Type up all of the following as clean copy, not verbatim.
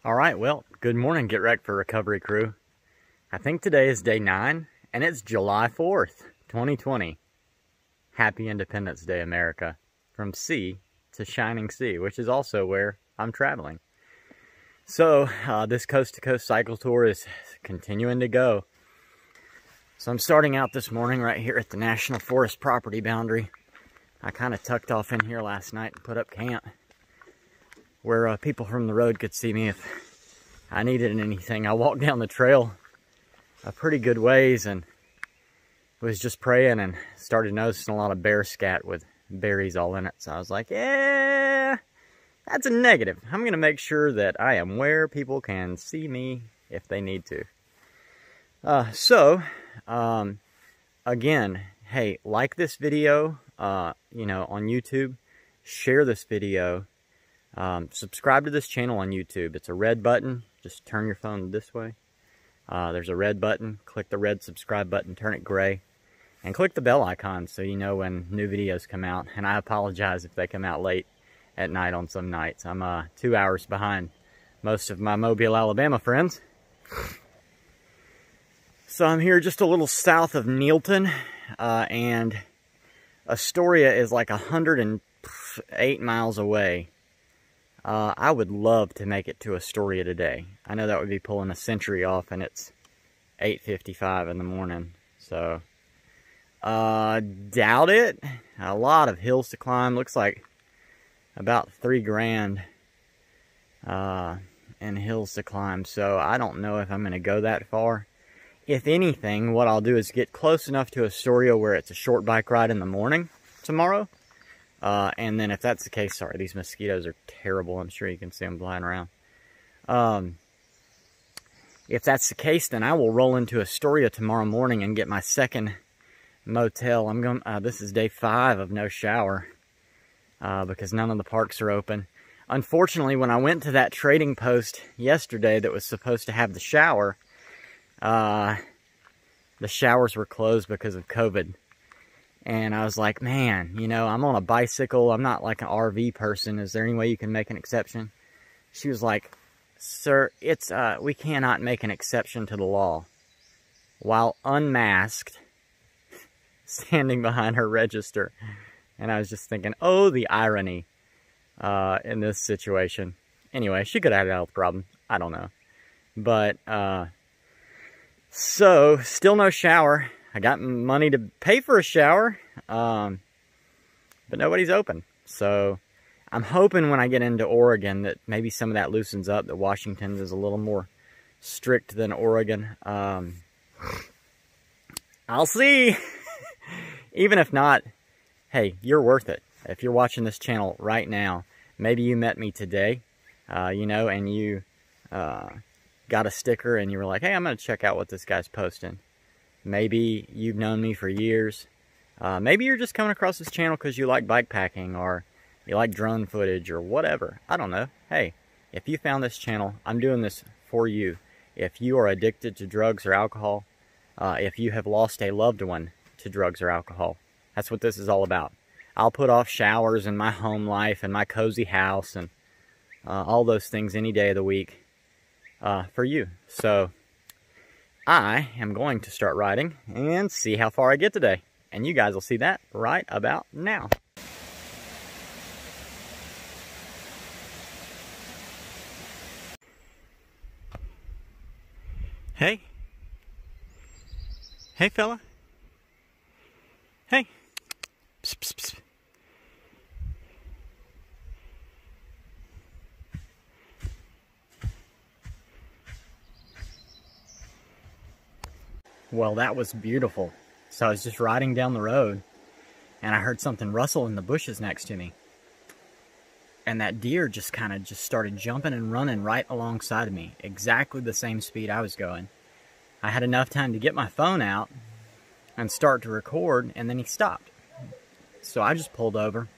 All right, well, good morning, Get Wrecked for Recovery crew. I think today is day 9, and it's July 4th, 2020. Happy Independence Day, America. From sea to shining sea, which is also where I'm traveling. So, this coast-to-coast cycle tour is continuing to go. So I'm starting out this morning right here at the National Forest property boundary. I kind of tucked off in here last night and put up camp, where people from the road could see me if I needed anything. I walked down the trail a pretty good ways and was just praying and started noticing a lot of bear scat with berries all in it. So I was like, yeah, that's a negative. I'm going to make sure that I am where people can see me if they need to. Again, hey, like this video, on YouTube, share this video. Subscribe to this channel on YouTube. It's a red button. Just turn your phone this way. There's a red button. Click the red subscribe button, turn it gray, and click the bell icon so you know when new videos come out. And I apologize if they come out late at night on some nights. I'm 2 hours behind most of my Mobile, Alabama friends. So I'm here just a little south of Neilton, and Astoria is like 108 miles away. I would love to make it to Astoria today. I know that would be pulling a century off, and it's 8:55 in the morning. So, doubt it. A lot of hills to climb. Looks like about $3,000 in hills to climb. So I don't know if I'm going to go that far. If anything, what I'll do is get close enough to Astoria where it's a short bike ride in the morning tomorrow. And then if that's the case, sorry, these mosquitoes are terrible. I'm sure you can see them flying around. If that's the case, then I will roll into Astoria tomorrow morning and get my second motel. This is day 5 of no shower, because none of the parks are open. Unfortunately, when I went to that trading post yesterday that was supposed to have the shower, the showers were closed because of COVID. And I was like, man, I'm on a bicycle. I'm not like an RV person. Is there any way you can make an exception? She was like, sir, we cannot make an exception to the law. While unmasked, standing behind her register. And I was just thinking, oh, the irony in this situation. Anyway, she could have had a health problem. I don't know. But, so, still no shower. I got money to pay for a shower, but nobody's open. So I'm hoping when I get into Oregon that maybe some of that loosens up, that Washington is a little more strict than Oregon. I'll see. Even if not, hey, you're worth it. If you're watching this channel right now, maybe you met me today, and you got a sticker and you were like, hey, I'm going to check out what this guy's posting. Maybe you've known me for years. Maybe you're just coming across this channel because you like bikepacking or you like drone footage or whatever. I don't know. Hey, if you found this channel, I'm doing this for you. If you are addicted to drugs or alcohol, if you have lost a loved one to drugs or alcohol, that's what this is all about. I'll put off showers and my home life and my cozy house and all those things any day of the week for you. So I am going to start riding and see how far I get today. And you guys will see that right about now. Hey. Hey, fella. Hey. Psst, psst, psst. Well, that was beautiful. So I was just riding down the road and I heard something rustle in the bushes next to me. And that deer just started jumping and running right alongside of me, exactly the same speed I was going. I had enough time to get my phone out and start to record, and then he stopped. So I just pulled over.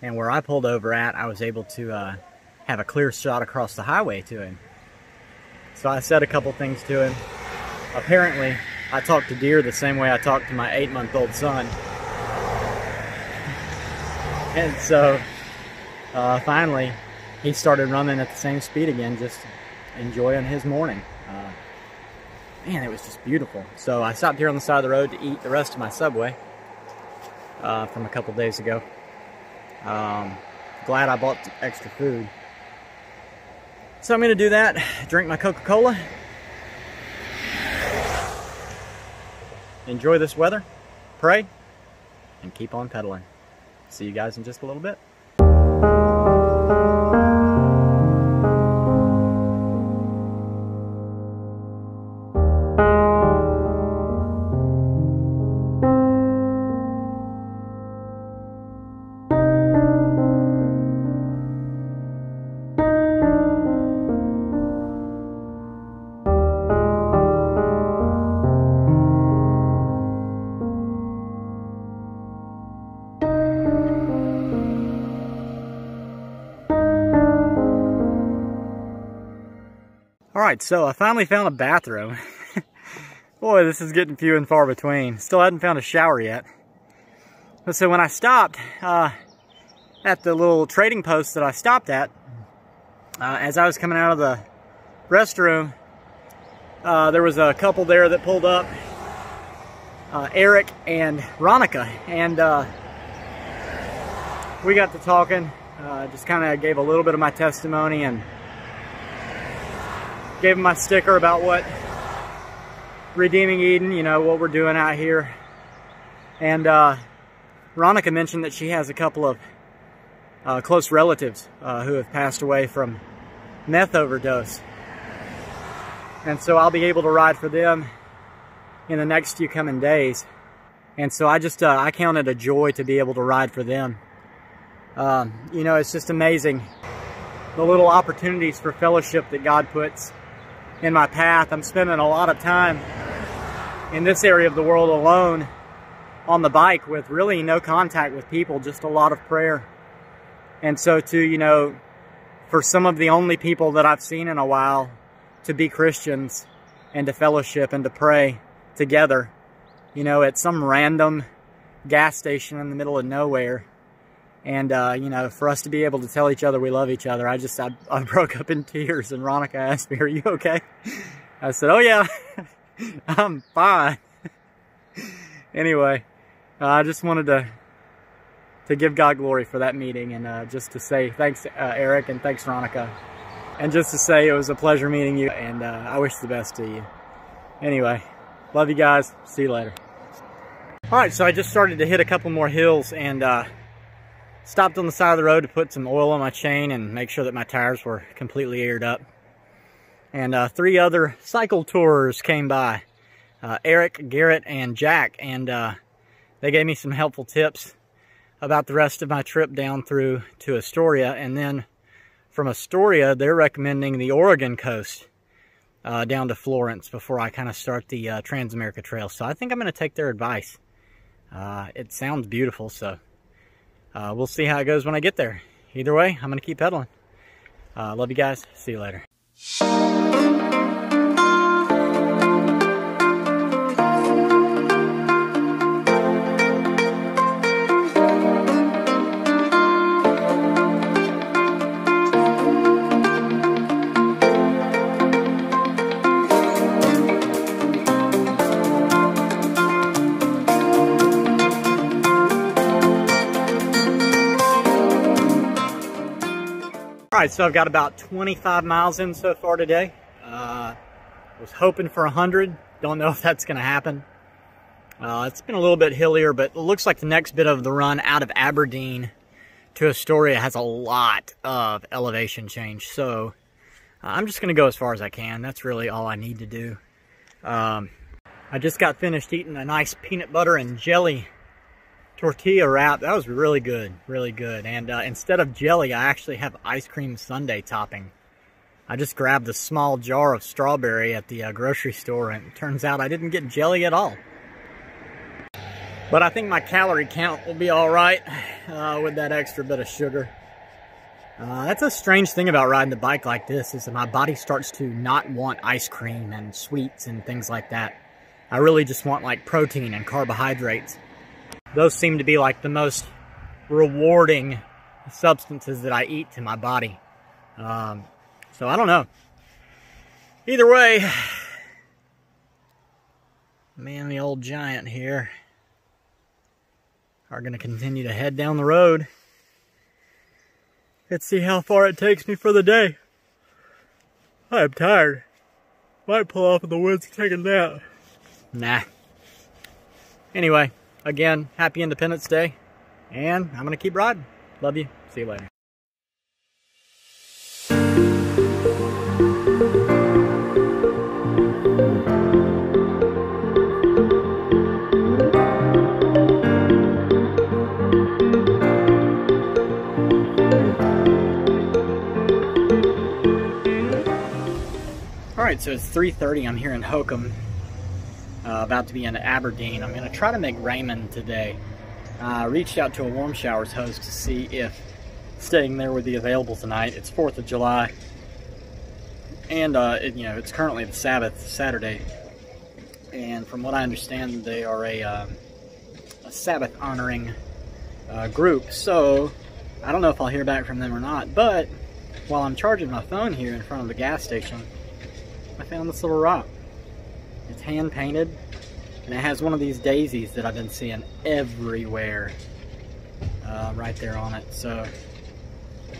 And where I pulled over at, I was able to have a clear shot across the highway to him. So I said a couple things to him. Apparently, I talk to deer the same way I talk to my 8-month-old son. And so, finally, he started running at the same speed again, just enjoying his morning. Man, it was just beautiful. So I stopped here on the side of the road to eat the rest of my Subway from a couple days ago. Glad I bought extra food. So I'm going to do that, drink my Coca-Cola, enjoy this weather, pray, and keep on pedaling. See you guys in just a little bit. Alright, so I finally found a bathroom. Boy, this is getting few and far between. Still hadn't found a shower yet. But so when I stopped at the little trading post that I stopped at, as I was coming out of the restroom, there was a couple there that pulled up, Eric and Ronica, and we got to talking. Just kind of gave a little bit of my testimony and gave him my sticker about what Redeeming Eden, you know, what we're doing out here. And Ronica mentioned that she has a couple of close relatives who have passed away from meth overdose. And so I'll be able to ride for them in the next few coming days. And so I just, I count it a joy to be able to ride for them. You know, it's just amazing the little opportunities for fellowship that God puts in my path. I'm spending a lot of time in this area of the world alone on the bike with really no contact with people, just a lot of prayer. And so to, you know, for some of the only people that I've seen in a while to be Christians and to fellowship and to pray together, you know, at some random gas station in the middle of nowhere. And, you know, for us to be able to tell each other we love each other, I broke up in tears, and Ronica asked me, "Are you okay?" I said, "Oh yeah, I'm fine." Anyway, I just wanted to give God glory for that meeting, and just to say thanks, Eric, and thanks, Ronica. And just to say it was a pleasure meeting you, and I wish the best to you. Anyway, love you guys. See you later. Alright, so I just started to hit a couple more hills, and stopped on the side of the road to put some oil on my chain and make sure that my tires were completely aired up. And 3 other cycle tourers came by, Eric, Garrett, and Jack, and they gave me some helpful tips about the rest of my trip down through to Astoria. And then from Astoria, they're recommending the Oregon coast down to Florence before I kind of start the Trans-America Trail. So I think I'm going to take their advice. It sounds beautiful, so we'll see how it goes when I get there. Either way, I'm going to keep pedaling. Love you guys. See you later. Alright, so I've got about 25 miles in so far today. Was hoping for 100. Don't know if that's going to happen. It's been a little bit hillier, but it looks like the next bit of the run out of Aberdeen to Astoria has a lot of elevation change. So I'm just going to go as far as I can. That's really all I need to do. I just got finished eating a nice peanut butter and jelly tortilla wrap. That was really good, really good. And instead of jelly, I actually have ice cream sundae topping. I just grabbed a small jar of strawberry at the grocery store, and it turns out I didn't get jelly at all. But I think my calorie count will be all right with that extra bit of sugar. That's a strange thing about riding the bike like this, is that my body starts to not want ice cream and sweets and things like that. I really just want like protein and carbohydrates. Those seem to be like the most rewarding substances that I eat to my body. So I don't know. Either way, me and the old giant here are going to continue to head down the road. Let's see how far it takes me for the day. I am tired. Might pull off in the woods and take a nap. Nah. Anyway, again, happy Independence Day. And I'm going to keep riding. Love you. See you later. Alright, so it's 3:30. I'm here in Hokum, about to be in Aberdeen. I'm going to try to make ramen today. I reached out to a warm showers host to see if staying there would be available tonight. It's 4th of July, and it's currently the Sabbath, Saturday. And from what I understand, they are a Sabbath honoring group. So I don't know if I'll hear back from them or not. But while I'm charging my phone here in front of the gas station, I found this little rock. It's hand painted, and it has one of these daisies that I've been seeing everywhere right there on it. So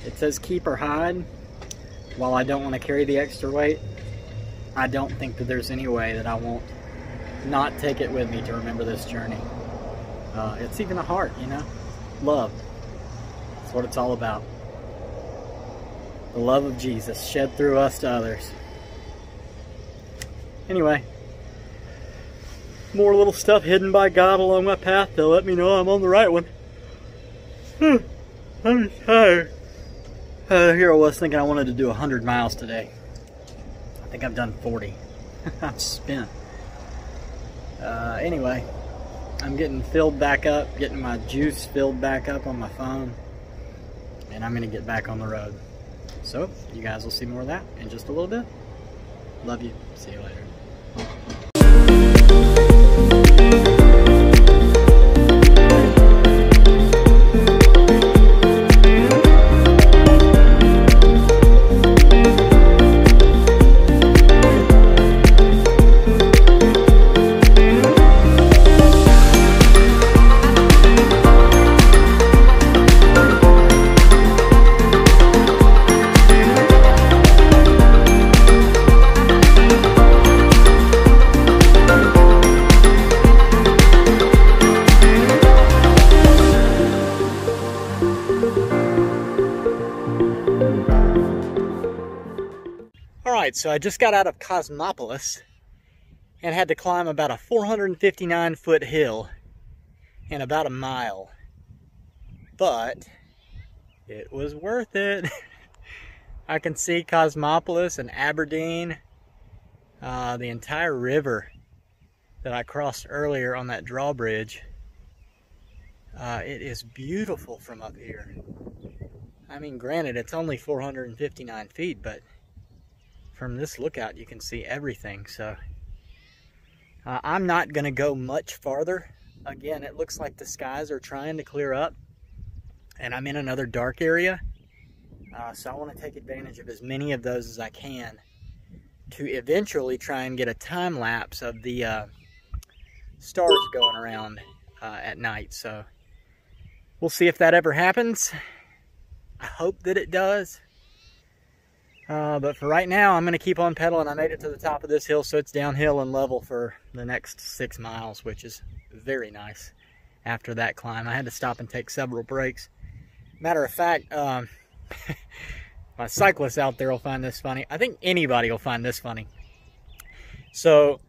it says keep or hide. While I don't want to carry the extra weight, I don't think that there's any way that I won't not take it with me to remember this journey. It's even a heart, you know? Love. That's what it's all about. The love of Jesus shed through us to others. Anyway, more little stuff hidden by God along my path to let me know I'm on the right one. I'm tired. Here I was thinking I wanted to do 100 miles today. I think I've done 40. I'm spent. Anyway, I'm getting filled back up, getting my juice filled back up on my phone, and I'm going to get back on the road. So, you guys will see more of that in just a little bit. Love you. See you later. Alright, so I just got out of Cosmopolis and had to climb about a 459-foot hill in about a mile. But it was worth it. I can see Cosmopolis and Aberdeen, the entire river that I crossed earlier on that drawbridge. It is beautiful from up here. I mean, granted, it's only 459 feet, but from this lookout you can see everything. So I'm not going to go much farther. Again, it looks like the skies are trying to clear up, and I'm in another dark area. So I want to take advantage of as many of those as I can to eventually try and get a time lapse of the stars going around at night. So we'll see if that ever happens. I hope that it does. But for right now, I'm going to keep on pedaling. I made it to the top of this hill, so it's downhill and level for the next 6 miles, which is very nice after that climb. I had to stop and take several breaks. Matter of fact, my cyclists out there will find this funny. I think anybody will find this funny. So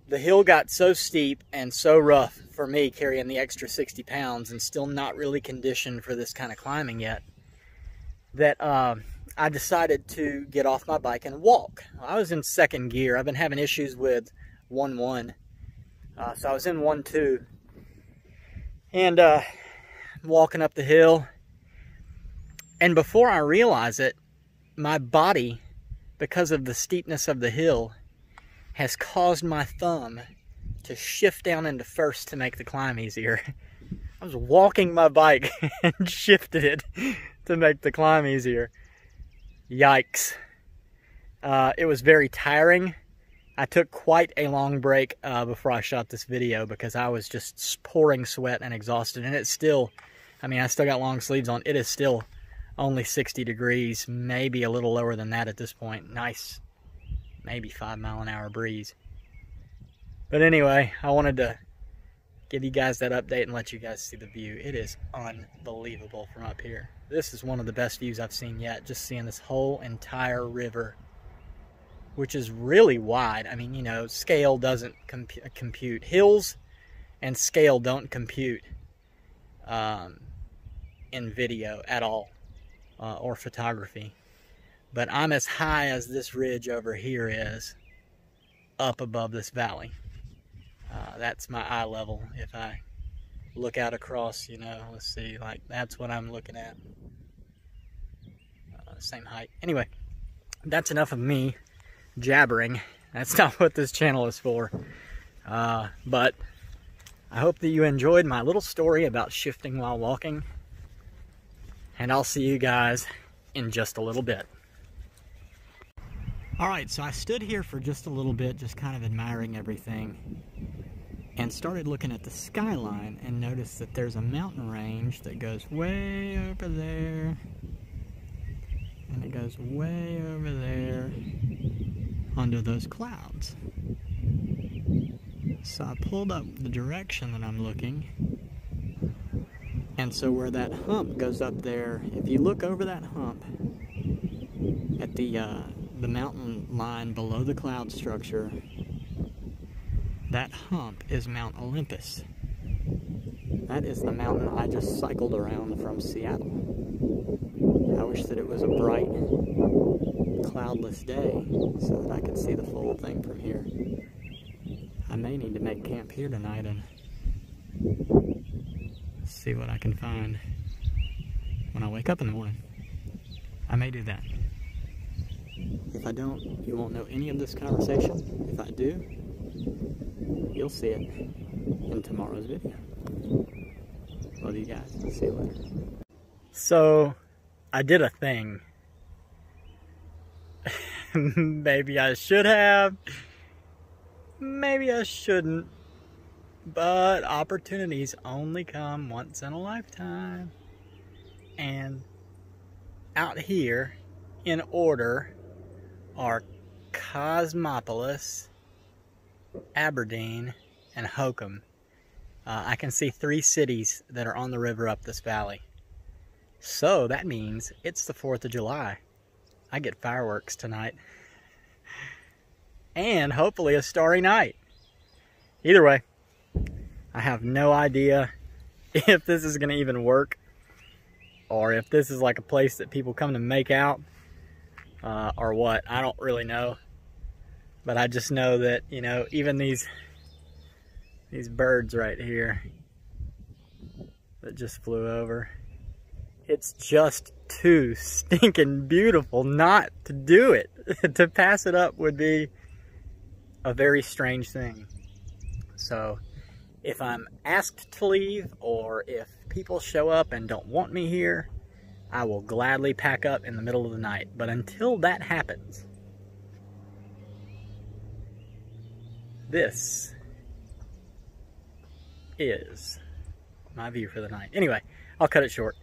the hill got so steep and so rough for me, carrying the extra 60 pounds and still not really conditioned for this kind of climbing yet, that I decided to get off my bike and walk. I was in second gear. I've been having issues with 1-1. So I was in 1-2. And walking up the hill. And before I realize it, my body, because of the steepness of the hill, has caused my thumb to shift down into first to make the climb easier. I was walking my bike and shifted it to make the climb easier. Yikes. It was very tiring. I took quite a long break before I shot this video because I was just pouring sweat and exhausted. And it's still, I mean, I still got long sleeves on. It is still only 60 degrees, maybe a little lower than that at this point. Nice, maybe 5-mile-an-hour breeze. But anyway, I wanted to give you guys that update and let you guys see the view. It is unbelievable from up here. This is one of the best views I've seen yet, just seeing this whole entire river, which is really wide. I mean, you know, scale doesn't compute. Hills and scale don't compute in video at all, or photography. But I'm as high as this ridge over here is up above this valley. That's my eye level. If I look out across, you know, let's see, like that's what I'm looking at. Same height. Anyway, that's enough of me jabbering. That's not what this channel is for. But I hope that you enjoyed my little story about shifting while walking. And I'll see you guys in just a little bit. Alright, so I stood here for just a little bit, just kind of admiring everything, and started looking at the skyline and noticed that there's a mountain range that goes way over there, and it goes way over there under those clouds. So I pulled up the direction that I'm looking, and so where that hump goes up there, if you look over that hump at the mountain line below the cloud structure, that hump is Mount Olympus. That is the mountain I just cycled around from Seattle. I wish that it was a bright, cloudless day so that I could see the full thing from here. I may need to make camp here tonight and see what I can find when I wake up in the morning. I may do that. If I don't, you won't know any of this conversation. If I do, you'll see it in tomorrow's video. Love you guys. See you later. So, I did a thing. Maybe I should have. Maybe I shouldn't. But opportunities only come once in a lifetime. And out here, in order, are Cosmopolis, Aberdeen, and Hokum. I can see 3 cities that are on the river up this valley. So that means it's the 4th of July. I get fireworks tonight. And hopefully a starry night. Either way, I have no idea if this is going to even work, or if this is like a place that people come to make out, or what. I don't really know. But I just know that, you know, even these birds right here that just flew over, it's just too stinking beautiful not to do it. To pass it up would be a very strange thing. So if I'm asked to leave, or if people show up and don't want me here, I will gladly pack up in the middle of the night. But until that happens, this is my view for the night. Anyway, I'll cut it short.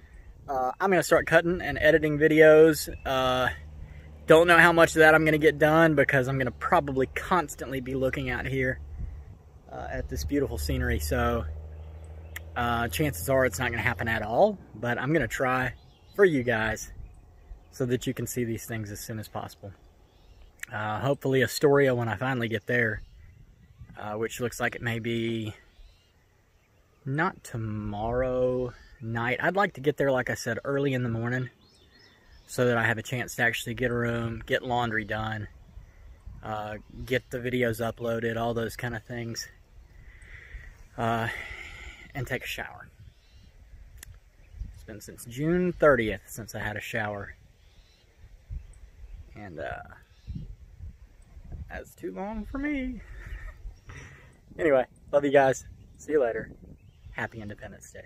I'm going to start cutting and editing videos. Don't know how much of that I'm going to get done, because I'm going to probably constantly be looking out here at this beautiful scenery. So chances are it's not going to happen at all, but I'm going to try for you guys so that you can see these things as soon as possible. Hopefully Astoria when I finally get there, which looks like it may be not tomorrow night. I'd like to get there, like I said, early in the morning, so that I have a chance to actually get a room, get laundry done, get the videos uploaded, all those kind of things, and take a shower. It's been since June 30th since I had a shower, and that's too long for me. Anyway, love you guys. See you later. Happy Independence Day.